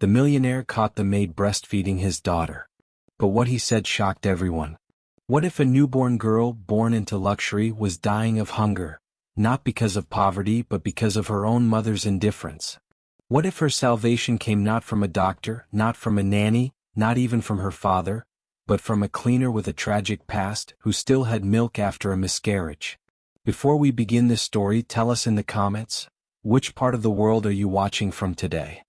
The millionaire caught the maid breastfeeding his daughter. But what he said shocked everyone. What if a newborn girl born into luxury was dying of hunger, not because of poverty but because of her own mother's indifference? What if her salvation came not from a doctor, not from a nanny, not even from her father, but from a cleaner with a tragic past who still had milk after a miscarriage? Before we begin this story, tell us in the comments, which part of the world are you watching from today?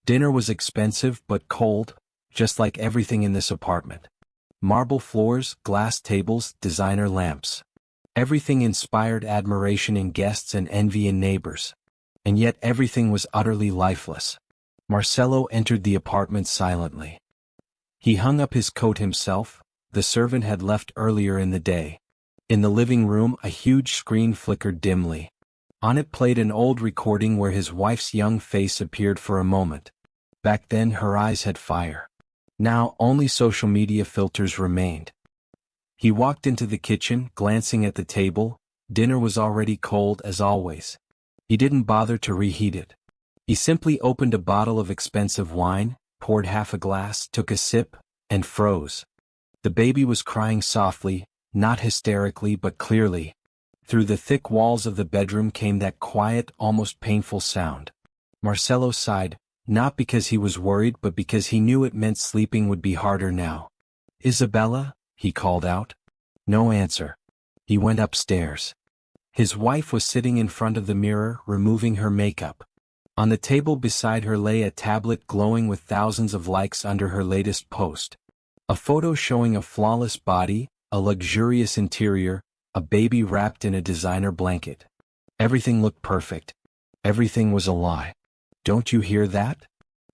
Dinner was expensive but cold, just like everything in this apartment. Marble floors, glass tables, designer lamps. Everything inspired admiration in guests and envy in neighbors. And yet everything was utterly lifeless. Marcelo entered the apartment silently. He hung up his coat himself. The servant had left earlier in the day. In the living room, a huge screen flickered dimly. On it played an old recording where his wife's young face appeared for a moment. Back then her eyes had fire. Now only social media filters remained. He walked into the kitchen, glancing at the table. Dinner was already cold as always. He didn't bother to reheat it. He simply opened a bottle of expensive wine, poured half a glass, took a sip, and froze. The baby was crying softly, not hysterically but clearly. Through the thick walls of the bedroom came that quiet, almost painful sound. Marcelo sighed, not because he was worried but because he knew it meant sleeping would be harder now. "Isabella?" he called out. No answer. He went upstairs. His wife was sitting in front of the mirror, removing her makeup. On the table beside her lay a tablet glowing with thousands of likes under her latest post. A photo showing a flawless body, a luxurious interior, a baby wrapped in a designer blanket. Everything looked perfect. Everything was a lie. "Don't you hear that?"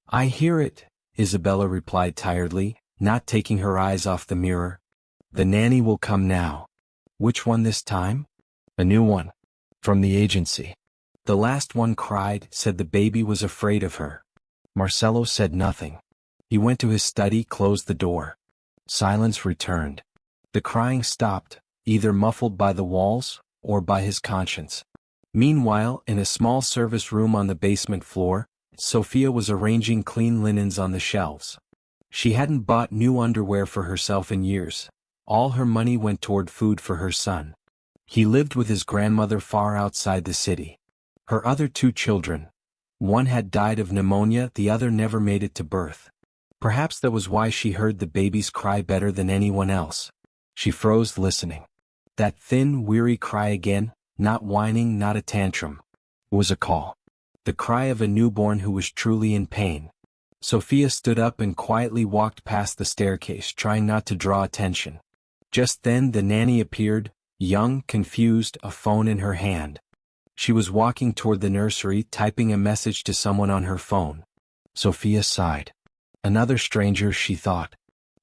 "I hear it," Isabella replied tiredly, not taking her eyes off the mirror. "The nanny will come now." "Which one this time?" "A new one. From the agency." "The last one cried, said the baby was afraid of her." Marcelo said nothing. He went to his study, closed the door. Silence returned. The crying stopped, either muffled by the walls, or by his conscience. Meanwhile, in a small service room on the basement floor, Sophia was arranging clean linens on the shelves. She hadn't bought new underwear for herself in years. All her money went toward food for her son. He lived with his grandmother far outside the city. Her other two children. One had died of pneumonia, the other never made it to birth. Perhaps that was why she heard the baby's cry better than anyone else. She froze listening. That thin, weary cry again, not whining, not a tantrum. It was a call. The cry of a newborn who was truly in pain. Sophia stood up and quietly walked past the staircase, trying not to draw attention. Just then the nanny appeared, young, confused, a phone in her hand. She was walking toward the nursery, typing a message to someone on her phone. Sophia sighed. Another stranger, she thought.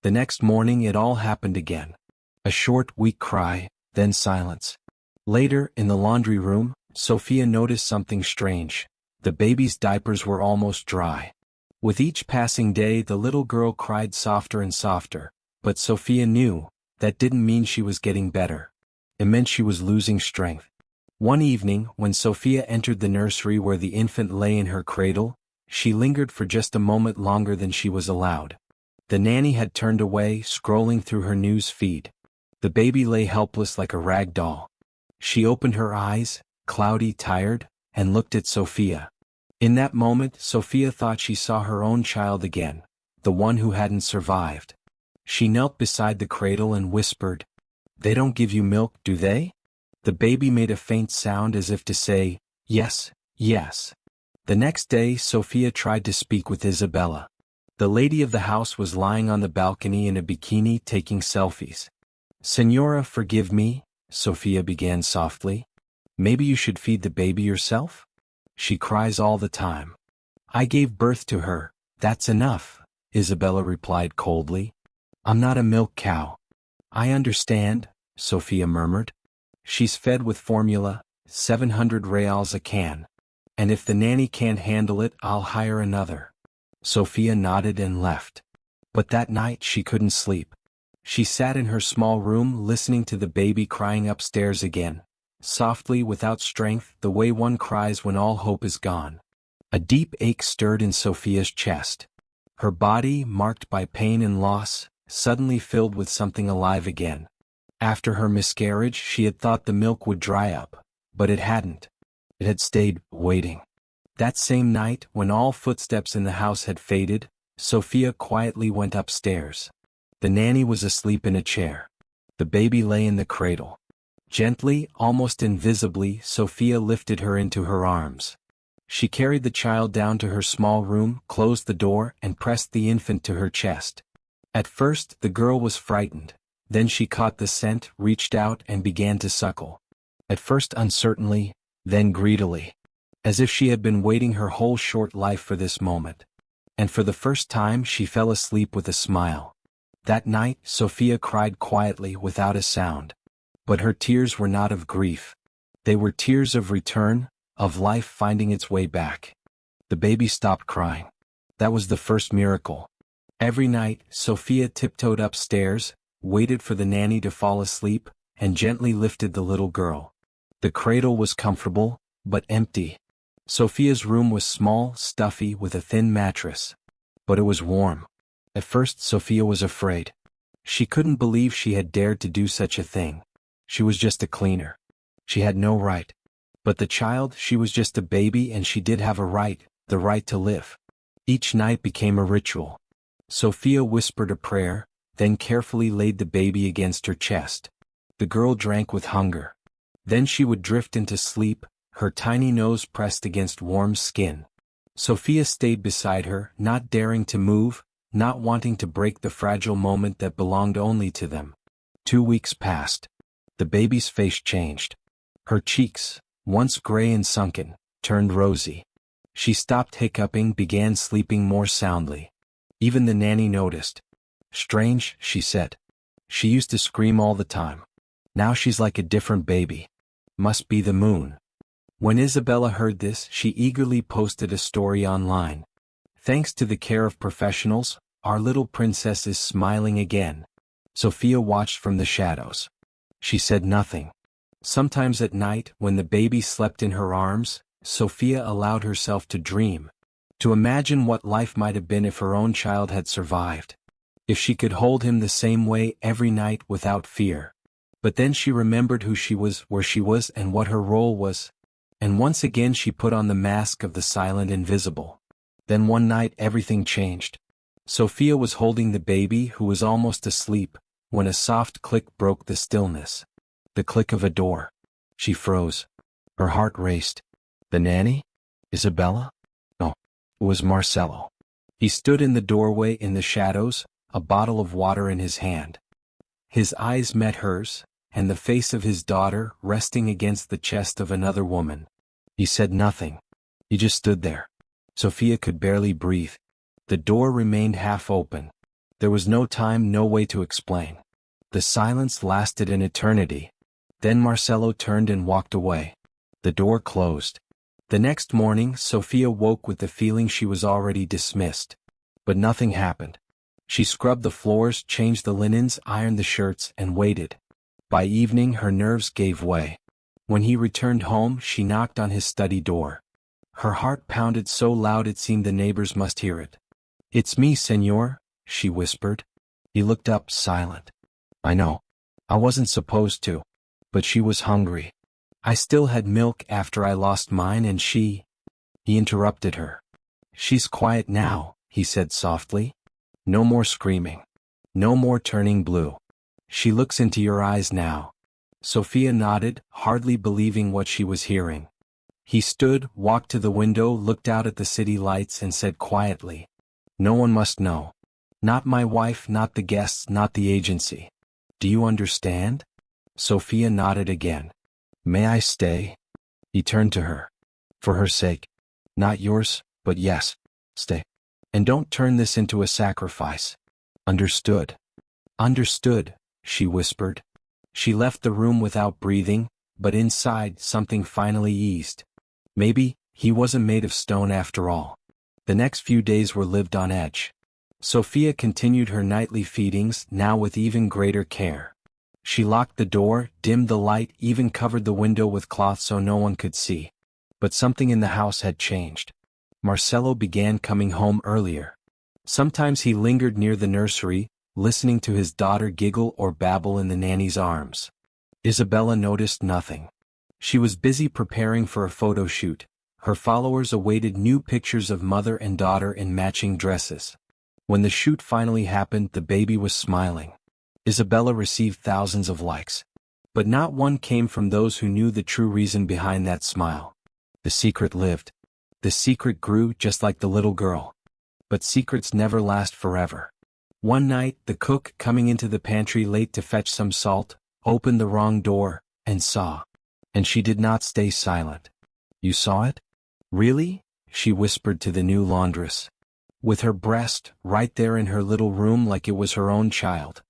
The next morning it all happened again. A short, weak cry, then silence. Later, in the laundry room, Sophia noticed something strange. The baby's diapers were almost dry. With each passing day the little girl cried softer and softer, but Sophia knew that didn't mean she was getting better. It meant she was losing strength. One evening, when Sophia entered the nursery where the infant lay in her cradle, she lingered for just a moment longer than she was allowed. The nanny had turned away, scrolling through her news feed. The baby lay helpless like a rag doll. She opened her eyes, cloudy, tired, and looked at Sophia. In that moment, Sophia thought she saw her own child again, the one who hadn't survived. She knelt beside the cradle and whispered, "They don't give you milk, do they?" The baby made a faint sound as if to say, "Yes, yes." The next day, Sophia tried to speak with Isabella. The lady of the house was lying on the balcony in a bikini taking selfies. "Señora, forgive me," Sophia began softly. "Maybe you should feed the baby yourself? She cries all the time." "I gave birth to her, that's enough," Isabella replied coldly. "I'm not a milk cow." "I understand," Sophia murmured. "She's fed with formula, 700 reals a can. And if the nanny can't handle it, I'll hire another." Sophia nodded and left. But that night she couldn't sleep. She sat in her small room listening to the baby crying upstairs again. Softly, without strength, the way one cries when all hope is gone. A deep ache stirred in Sophia's chest. Her body, marked by pain and loss, suddenly filled with something alive again. After her miscarriage, she had thought the milk would dry up, but it hadn't. It had stayed, waiting. That same night, when all footsteps in the house had faded, Sophia quietly went upstairs. The nanny was asleep in a chair. The baby lay in the cradle. Gently, almost invisibly, Sophia lifted her into her arms. She carried the child down to her small room, closed the door, and pressed the infant to her chest. At first, the girl was frightened. Then she caught the scent, reached out, and began to suckle. At first uncertainly, then greedily. As if she had been waiting her whole short life for this moment. And for the first time she fell asleep with a smile. That night, Sophia cried quietly without a sound. But her tears were not of grief. They were tears of return, of life finding its way back. The baby stopped crying. That was the first miracle. Every night, Sophia tiptoed upstairs, waited for the nanny to fall asleep, and gently lifted the little girl. The cradle was comfortable, but empty. Sophia's room was small, stuffy, with a thin mattress. But it was warm. At first, Sophia was afraid. She couldn't believe she had dared to do such a thing. She was just a cleaner. She had no right. But the child, she was just a baby, and she did have a right, the right to live. Each night became a ritual. Sophia whispered a prayer, then carefully laid the baby against her chest. The girl drank with hunger. Then she would drift into sleep, her tiny nose pressed against warm skin. Sophia stayed beside her, not daring to move, not wanting to break the fragile moment that belonged only to them. 2 weeks passed. The baby's face changed. Her cheeks, once gray and sunken, turned rosy. She stopped hiccuping, began sleeping more soundly. Even the nanny noticed. "Strange," she said. "She used to scream all the time. Now she's like a different baby. Must be the moon." When Isabella heard this, she eagerly posted a story online. "Thanks to the care of professionals, our little princess is smiling again." Sophia watched from the shadows. She said nothing. Sometimes at night, when the baby slept in her arms, Sophia allowed herself to dream, to imagine what life might have been if her own child had survived. If she could hold him the same way every night without fear. But then she remembered who she was, where she was, and what her role was. And once again she put on the mask of the silent invisible. Then one night everything changed. Sophia was holding the baby, who was almost asleep, when a soft click broke the stillness. The click of a door. She froze. Her heart raced. The nanny? Isabella? No, it was Marcello. He stood in the doorway in the shadows, a bottle of water in his hand. His eyes met hers, and the face of his daughter resting against the chest of another woman. He said nothing. He just stood there. Sophia could barely breathe. The door remained half open. There was no time, no way to explain. The silence lasted an eternity. Then Marcello turned and walked away. The door closed. The next morning, Sophia woke with the feeling she was already dismissed. But nothing happened. She scrubbed the floors, changed the linens, ironed the shirts, and waited. By evening her nerves gave way. When he returned home, she knocked on his study door. Her heart pounded so loud it seemed the neighbors must hear it. "It's me, senor," she whispered. He looked up, silent. "I know. I wasn't supposed to. But she was hungry. I still had milk after I lost mine and she—" He interrupted her. "She's quiet now," he said softly. "No more screaming. No more turning blue. She looks into your eyes now." Sophia nodded, hardly believing what she was hearing. He stood, walked to the window, looked out at the city lights, and said quietly, "No one must know. Not my wife, not the guests, not the agency. Do you understand?" Sophia nodded again. "May I stay?" He turned to her. "For her sake. Not yours, but yes, stay. And don't turn this into a sacrifice. Understood?" "Understood," she whispered. She left the room without breathing, but inside something finally eased. Maybe he wasn't made of stone after all. The next few days were lived on edge. Sophia continued her nightly feedings, now with even greater care. She locked the door, dimmed the light, even covered the window with cloth so no one could see. But something in the house had changed. Marcello began coming home earlier. Sometimes he lingered near the nursery, listening to his daughter giggle or babble in the nanny's arms. Isabella noticed nothing. She was busy preparing for a photo shoot. Her followers awaited new pictures of mother and daughter in matching dresses. When the shoot finally happened, the baby was smiling. Isabella received thousands of likes. But not one came from those who knew the true reason behind that smile. The secret lived. The secret grew just like the little girl. But secrets never last forever. One night, the cook, coming into the pantry late to fetch some salt, opened the wrong door, and saw. And she did not stay silent. "You saw it? Really?" she whispered to the new laundress. With her breast, right there in her little room like it was her own child.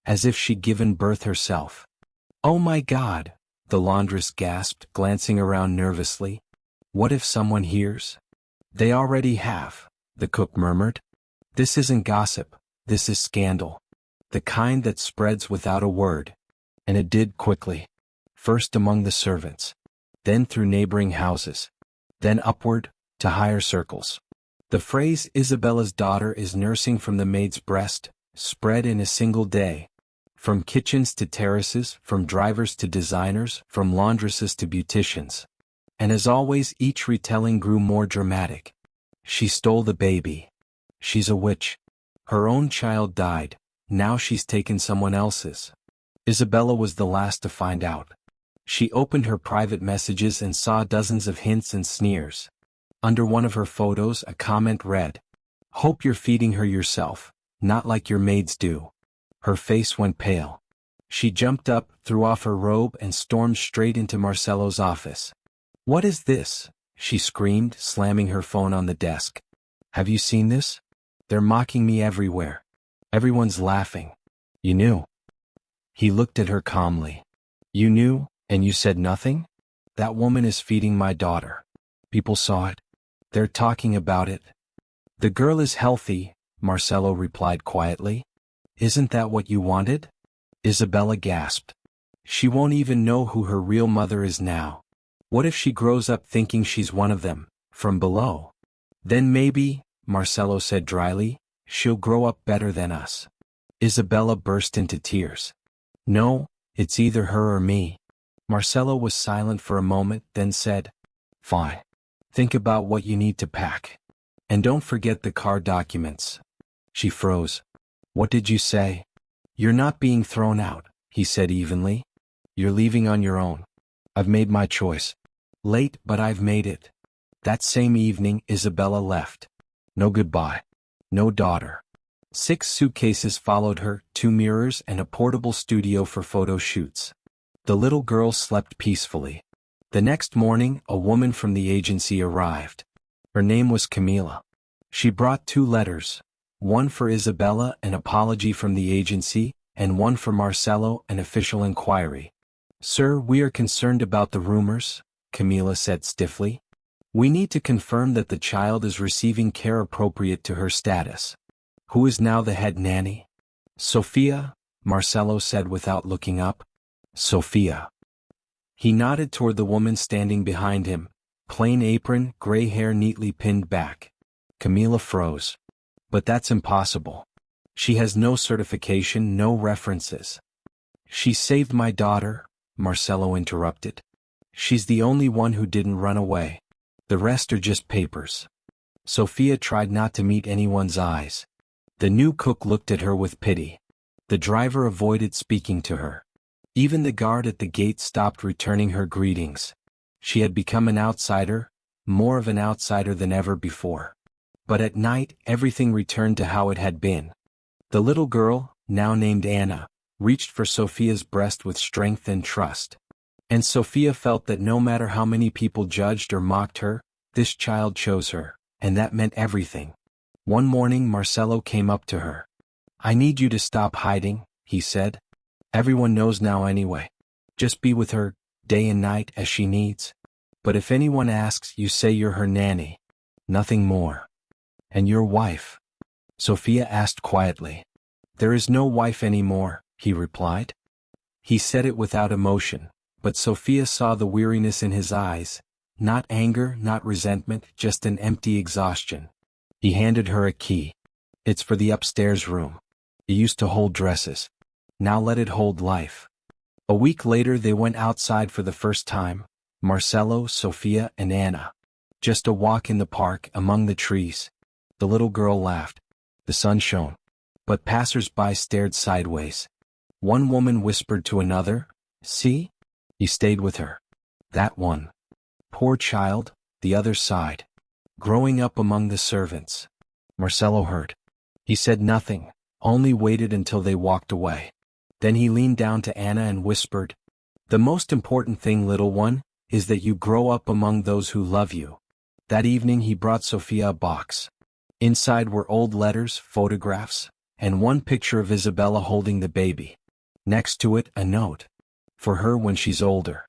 As if she'd given birth herself. "Oh my God," the laundress gasped, glancing around nervously. "What if someone hears?" "They already have," the cook murmured. "This isn't gossip, this is scandal. The kind that spreads without a word." And it did quickly. First among the servants. Then through neighboring houses. Then upward, to higher circles. The phrase "Isabella's daughter is nursing from the maid's breast" spread in a single day. From kitchens to terraces, from drivers to designers, from laundresses to beauticians. And as always, each retelling grew more dramatic. She stole the baby. She's a witch. Her own child died, now she's taken someone else's. Isabella was the last to find out. She opened her private messages and saw dozens of hints and sneers. Under one of her photos, a comment read, "Hope you're feeding her yourself, not like your maids do." Her face went pale. She jumped up, threw off her robe and stormed straight into Marcelo's office. "What is this?" she screamed, slamming her phone on the desk. "Have you seen this? They're mocking me everywhere. Everyone's laughing. You knew." He looked at her calmly. "You knew, and you said nothing? That woman is feeding my daughter. People saw it. They're talking about it." "The girl is healthy," Marcelo replied quietly. "Isn't that what you wanted?" Isabella gasped. "She won't even know who her real mother is now. What if she grows up thinking she's one of them, from below? Then maybe," Marcelo said dryly, "she'll grow up better than us." Isabella burst into tears. "No, it's either her or me." Marcelo was silent for a moment, then said, "Fine. Think about what you need to pack. And don't forget the car documents." She froze. "What did you say?" "You're not being thrown out," he said evenly. "You're leaving on your own. I've made my choice. Late, but I've made it." That same evening, Isabella left. No goodbye. No daughter. 6 suitcases followed her, 2 mirrors and a portable studio for photo shoots. The little girl slept peacefully. The next morning, a woman from the agency arrived. Her name was Camila. She brought 2 letters. One for Isabella, an apology from the agency, and one for Marcelo, an official inquiry. "Sir, we are concerned about the rumors," Camila said stiffly. "We need to confirm that the child is receiving care appropriate to her status." "Who is now the head nanny?" "Sophia," Marcelo said without looking up. "Sophia." He nodded toward the woman standing behind him, plain apron, gray hair neatly pinned back. Camila froze. "But that's impossible. She has no certification, no references." "She saved my daughter," Marcelo interrupted. "She's the only one who didn't run away. The rest are just papers." Sophia tried not to meet anyone's eyes. The new cook looked at her with pity. The driver avoided speaking to her. Even the guard at the gate stopped returning her greetings. She had become an outsider, more of an outsider than ever before. But at night, everything returned to how it had been. The little girl, now named Anna, reached for Sophia's breast with strength and trust. And Sophia felt that no matter how many people judged or mocked her, this child chose her, and that meant everything. One morning Marcelo came up to her. "I need you to stop hiding," he said. "Everyone knows now anyway. Just be with her, day and night, as she needs. But if anyone asks, you say you're her nanny. Nothing more." "And your wife?" Sophia asked quietly. "There is no wife anymore," he replied. He said it without emotion, but Sophia saw the weariness in his eyes, not anger, not resentment, just an empty exhaustion. He handed her a key. It's for the upstairs room. It used to hold dresses. Now let it hold life. A week later they went outside for the first time, Marcelo, Sophia, and Anna. Just a walk in the park among the trees. The little girl laughed. The sun shone. But passers-by stared sideways. One woman whispered to another, "See? He stayed with her. That one. Poor child," the other sighed. Growing up among the servants. Marcelo heard. He said nothing, only waited until they walked away. Then he leaned down to Anna and whispered, "The most important thing, little one, is that you grow up among those who love you." That evening he brought Sophia a box. Inside were old letters, photographs, and one picture of Isabella holding the baby. Next to it, a note. "For her when she's older.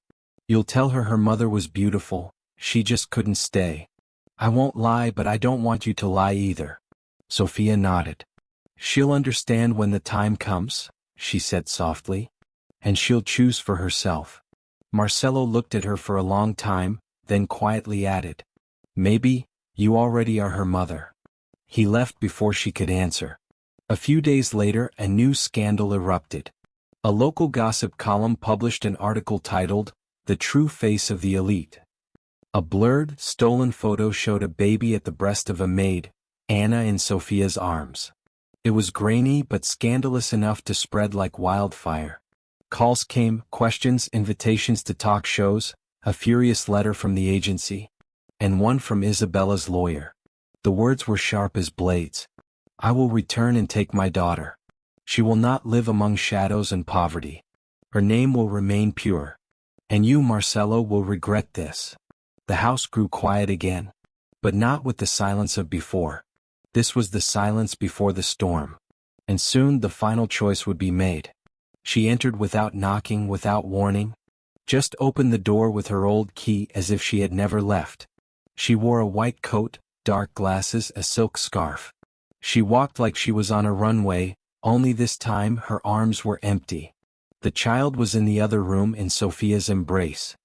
You'll tell her mother was beautiful, she just couldn't stay. I won't lie, but I don't want you to lie either." Sophia nodded. "She'll understand when the time comes," she said softly. "And she'll choose for herself." Marcelo looked at her for a long time, then quietly added, "Maybe, you already are her mother." He left before she could answer. A few days later, a new scandal erupted. A local gossip column published an article titled, "The True Face of the Elite." A blurred, stolen photo showed a baby at the breast of a maid, Anna in Sophia's arms. It was grainy but scandalous enough to spread like wildfire. Calls came, questions, invitations to talk shows, a furious letter from the agency, and one from Isabella's lawyer. The words were sharp as blades. "I will return and take my daughter. She will not live among shadows and poverty. Her name will remain pure. And you, Marcelo, will regret this." The house grew quiet again. But not with the silence of before. This was the silence before the storm. And soon the final choice would be made. She entered without knocking, without warning. Just opened the door with her old key as if she had never left. She wore a white coat, dark glasses, a silk scarf. She walked like she was on a runway, only this time her arms were empty. The child was in the other room in Sophia's embrace.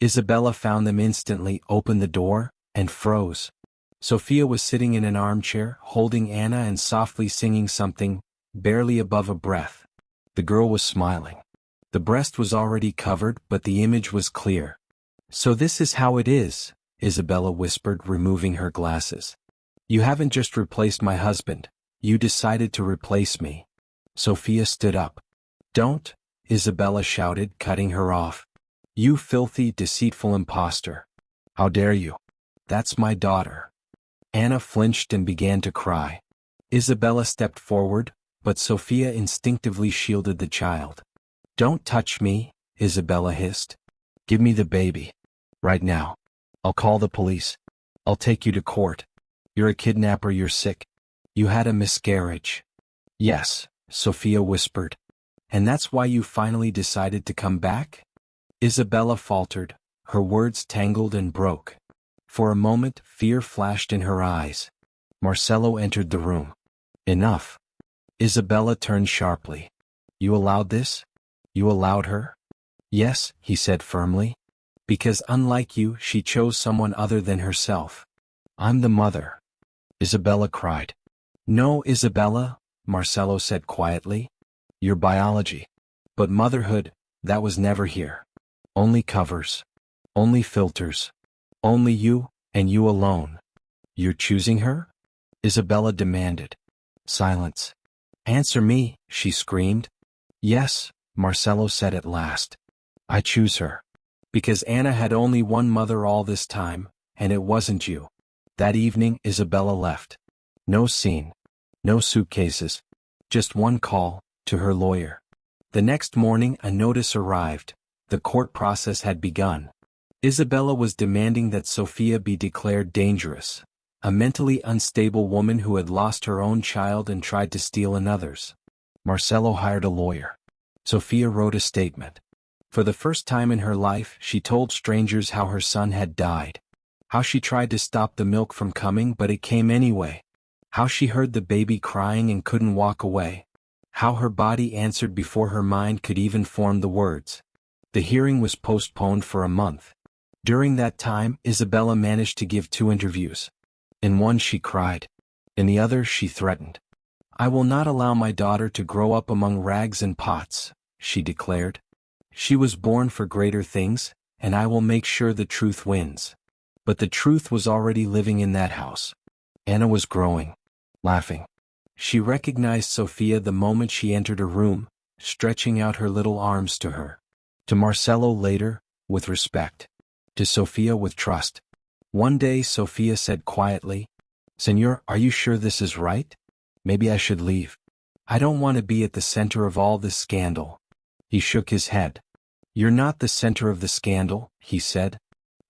Isabella found them instantly, opened the door, and froze. Sophia was sitting in an armchair, holding Anna and softly singing something, barely above a breath. The girl was smiling. The breast was already covered, but the image was clear. "So this is how it is," Isabella whispered, removing her glasses. "You haven't just replaced my husband, you decided to replace me." Sophia stood up. "Don't," Isabella shouted, cutting her off. "You filthy, deceitful impostor. How dare you? That's my daughter." Anna flinched and began to cry. Isabella stepped forward, but Sophia instinctively shielded the child. "Don't touch me," Isabella hissed. "Give me the baby. Right now. I'll call the police. I'll take you to court. You're a kidnapper, you're sick. You had a miscarriage." "Yes," Sophia whispered. "And that's why you finally decided to come back?" Isabella faltered, her words tangled and broke. For a moment, fear flashed in her eyes. Marcelo entered the room. "Enough." Isabella turned sharply. "You allowed this? You allowed her?" "Yes," he said firmly. "Because unlike you, she chose someone other than herself. I'm the mother." Isabella cried. "No, Isabella," Marcelo said quietly. "Your biology. But motherhood, that was never here. Only covers. Only filters. Only you, and you alone." "You're choosing her?" Isabella demanded. Silence. "Answer me," she screamed. "Yes," Marcelo said at last. "I choose her. Because Anna had only one mother all this time, and it wasn't you." That evening Isabella left. No scene. No suitcases. Just one call, to her lawyer. The next morning a notice arrived. The court process had begun. Isabella was demanding that Sophia be declared dangerous, a mentally unstable woman who had lost her own child and tried to steal another's. Marcelo hired a lawyer. Sophia wrote a statement. For the first time in her life, she told strangers how her son had died. How she tried to stop the milk from coming but it came anyway. How she heard the baby crying and couldn't walk away. How her body answered before her mind could even form the words. The hearing was postponed for a month. During that time, Isabella managed to give 2 interviews. In one she cried. In the other she threatened. I will not allow my daughter to grow up among rags and pots, she declared. She was born for greater things, and I will make sure the truth wins. But the truth was already living in that house. Anna was growing, laughing. She recognized Sophia the moment she entered her room, stretching out her little arms to her. To Marcelo later, with respect. To Sophia with trust. One day Sophia said quietly, "Senor, are you sure this is right? Maybe I should leave. I don't want to be at the center of all this scandal." He shook his head. "You're not the center of the scandal," he said.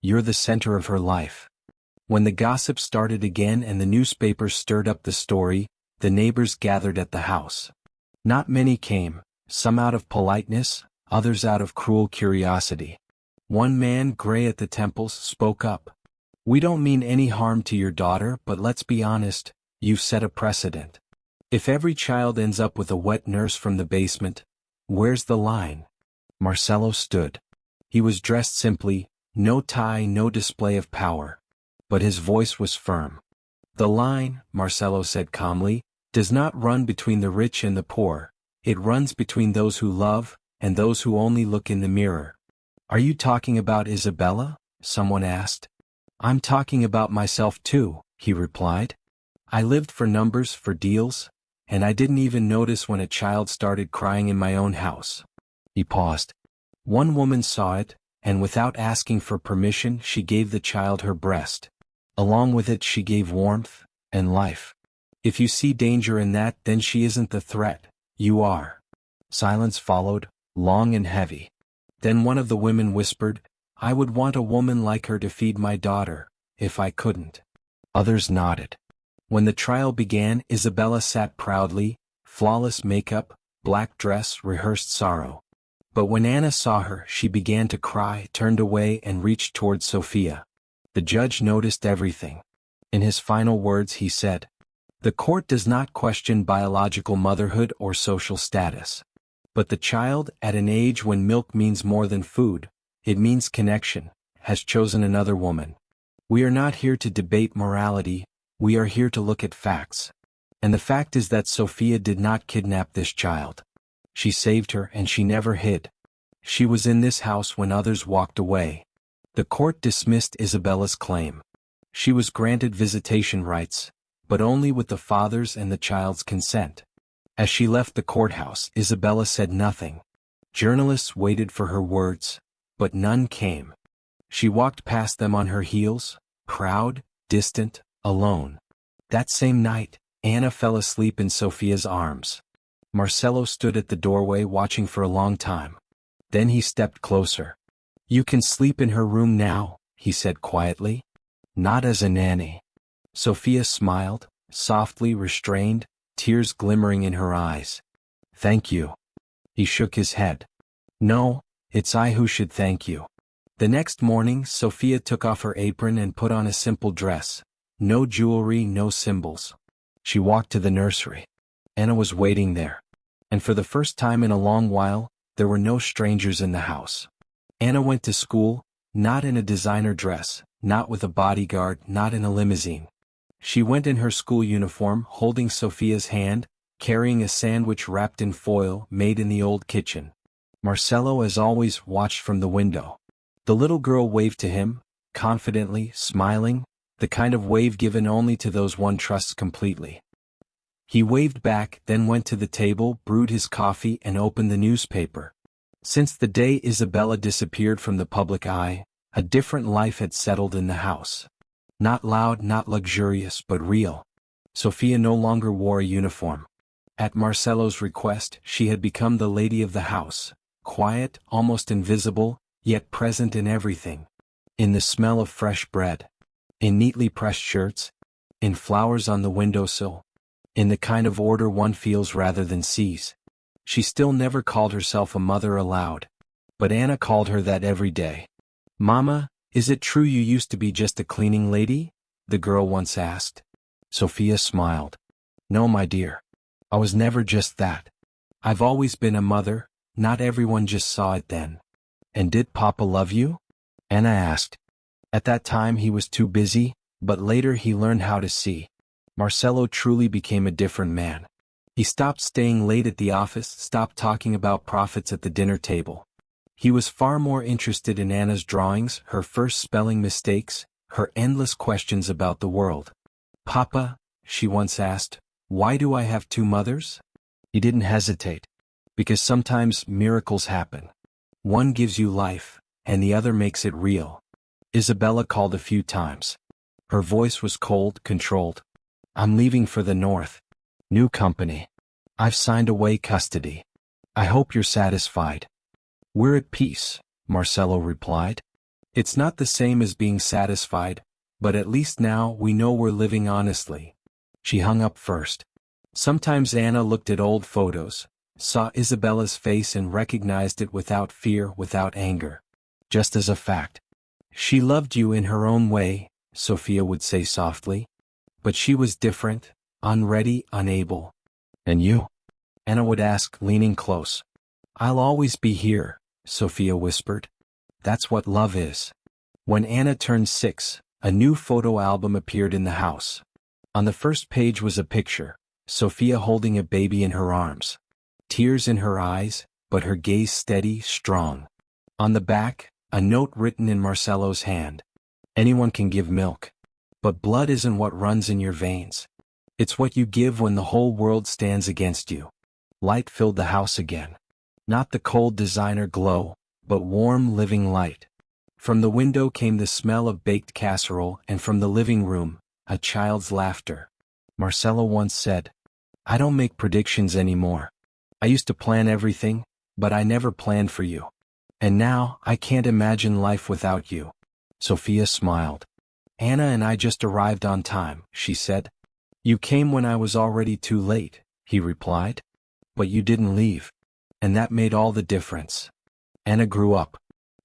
"You're the center of her life." When the gossip started again and the newspapers stirred up the story, the neighbors gathered at the house. Not many came, some out of politeness, others out of cruel curiosity. One man, gray at the temples, spoke up. "We don't mean any harm to your daughter, but let's be honest, you've set a precedent. If every child ends up with a wet nurse from the basement, where's the line?" Marcelo stood. He was dressed simply, no tie, no display of power. But his voice was firm. "The line," Marcelo said calmly, "does not run between the rich and the poor. It runs between those who love, and those who only look in the mirror." "Are you talking about Isabella?" someone asked. "I'm talking about myself too," he replied. "I lived for numbers, for deals, and I didn't even notice when a child started crying in my own house." He paused. "One woman saw it, and without asking for permission she gave the child her breast. Along with it she gave warmth, and life. If you see danger in that, then she isn't the threat, you are." Silence followed, long and heavy. Then one of the women whispered, "I would want a woman like her to feed my daughter, if I couldn't." Others nodded. When the trial began, Isabella sat proudly, flawless makeup, black dress, rehearsed sorrow. But when Anna saw her, she began to cry, turned away and reached toward Sophia. The judge noticed everything. In his final words he said, "The court does not question biological motherhood or social status. But the child, at an age when milk means more than food, it means connection, has chosen another woman. We are not here to debate morality, we are here to look at facts. And the fact is that Sophia did not kidnap this child. She saved her and she never hid. She was in this house when others walked away." The court dismissed Isabella's claim. She was granted visitation rights, but only with the father's and the child's consent. As she left the courthouse, Isabella said nothing. Journalists waited for her words, but none came. She walked past them on her heels, proud, distant, alone. That same night, Anna fell asleep in Sophia's arms. Marcelo stood at the doorway watching for a long time. Then he stepped closer. "You can sleep in her room now," he said quietly. "Not as a nanny." Sophia smiled, softly restrained, tears glimmering in her eyes. "Thank you." He shook his head. "No, it's I who should thank you." The next morning, Sophia took off her apron and put on a simple dress. No jewelry, no symbols. She walked to the nursery. Anna was waiting there. And for the first time in a long while, there were no strangers in the house. Anna went to school, not in a designer dress, not with a bodyguard, not in a limousine. She went in her school uniform, holding Sophia's hand, carrying a sandwich wrapped in foil made in the old kitchen. Marcelo, as always, watched from the window. The little girl waved to him, confidently, smiling, the kind of wave given only to those one trusts completely. He waved back, then went to the table, brewed his coffee and opened the newspaper. Since the day Isabella disappeared from the public eye, a different life had settled in the house. Not loud, not luxurious, but real. Sophia no longer wore a uniform. At Marcelo's request, she had become the lady of the house, quiet, almost invisible, yet present in everything. In the smell of fresh bread. In neatly pressed shirts. In flowers on the windowsill. In the kind of order one feels rather than sees. She still never called herself a mother aloud. But Anna called her that every day. "Mama, is it true you used to be just a cleaning lady?" the girl once asked. Sophia smiled. "No, my dear. I was never just that. I've always been a mother, not everyone just saw it then." "And did Papa love you?" Anna asked. At that time he was too busy, but later he learned how to see. Marcelo truly became a different man. He stopped staying late at the office, stopped talking about profits at the dinner table. He was far more interested in Anna's drawings, her first spelling mistakes, her endless questions about the world. "Papa," she once asked, "why do I have two mothers?" He didn't hesitate. Because sometimes miracles happen. One gives you life, and the other makes it real. Isabella called a few times. Her voice was cold, controlled. "I'm leaving for the north. New company. I've signed away custody. I hope you're satisfied." "We're at peace," Marcelo replied. "It's not the same as being satisfied, but at least now we know we're living honestly." She hung up first. Sometimes Anna looked at old photos, saw Isabella's face and recognized it without fear, without anger. Just as a fact. "She loved you in her own way," Sophia would say softly. "But she was different, unready, unable." "And you?" Anna would ask, leaning close. "I'll always be here," Sophia whispered. "That's what love is." When Anna turned 6, a new photo album appeared in the house. On the first page was a picture, Sophia holding a baby in her arms. Tears in her eyes, but her gaze steady, strong. On the back, a note written in Marcelo's hand. "Anyone can give milk. But blood isn't what runs in your veins. It's what you give when the whole world stands against you." Light filled the house again. Not the cold designer glow, but warm, living light. From the window came the smell of baked casserole, and from the living room, a child's laughter. Marcelo once said, "I don't make predictions anymore. I used to plan everything, but I never planned for you. And now, I can't imagine life without you." Sophia smiled. "Anna and I just arrived on time," she said. "You came when I was already too late," he replied. "But you didn't leave. And that made all the difference." Anna grew up.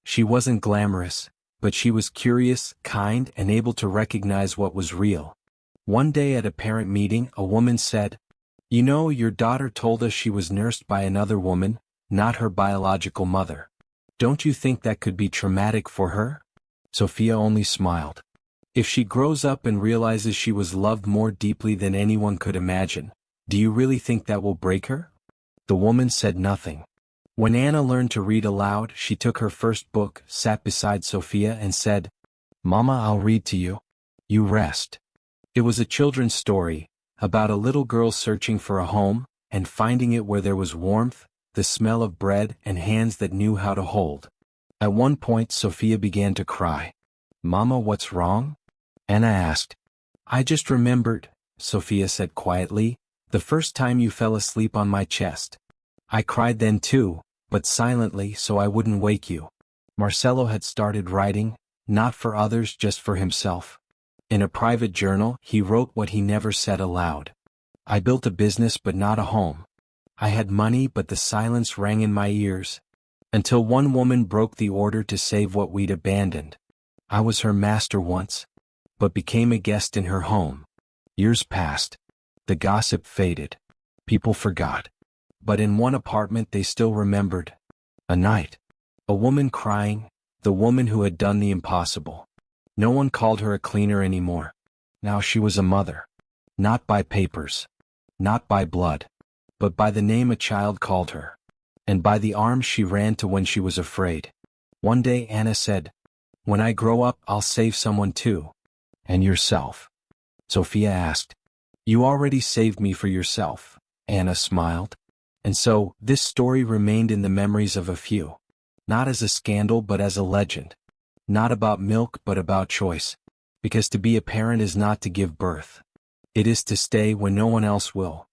She wasn't glamorous, but she was curious, kind, and able to recognize what was real. One day at a parent meeting, a woman said, "You know, your daughter told us she was nursed by another woman, not her biological mother. Don't you think that could be traumatic for her?" Sophia only smiled. "If she grows up and realizes she was loved more deeply than anyone could imagine, do you really think that will break her?" The woman said nothing. When Anna learned to read aloud, she took her first book, sat beside Sophia and said, "Mama, I'll read to you. You rest." It was a children's story, about a little girl searching for a home, and finding it where there was warmth, the smell of bread, and hands that knew how to hold. At one point Sophia began to cry. "Mama, what's wrong?" Anna asked. "I just remembered," Sophia said quietly, "the first time you fell asleep on my chest. I cried then too, but silently so I wouldn't wake you." Marcelo had started writing, not for others, just for himself. In a private journal, he wrote what he never said aloud. "I built a business but not a home. I had money but the silence rang in my ears. Until one woman broke the order to save what we'd abandoned. I was her master once, but became a guest in her home. Years passed. The gossip faded. People forgot. But in one apartment they still remembered. A night. A woman crying, the woman who had done the impossible. No one called her a cleaner anymore. Now she was a mother. Not by papers. Not by blood. But by the name a child called her. And by the arms she ran to when she was afraid. One day Anna said, "When I grow up, I'll save someone too." "And yourself?" Sophia asked. "You already saved me for yourself," Anna smiled. And so, this story remained in the memories of a few. Not as a scandal but as a legend. Not about milk but about choice. Because to be a parent is not to give birth. It is to stay when no one else will.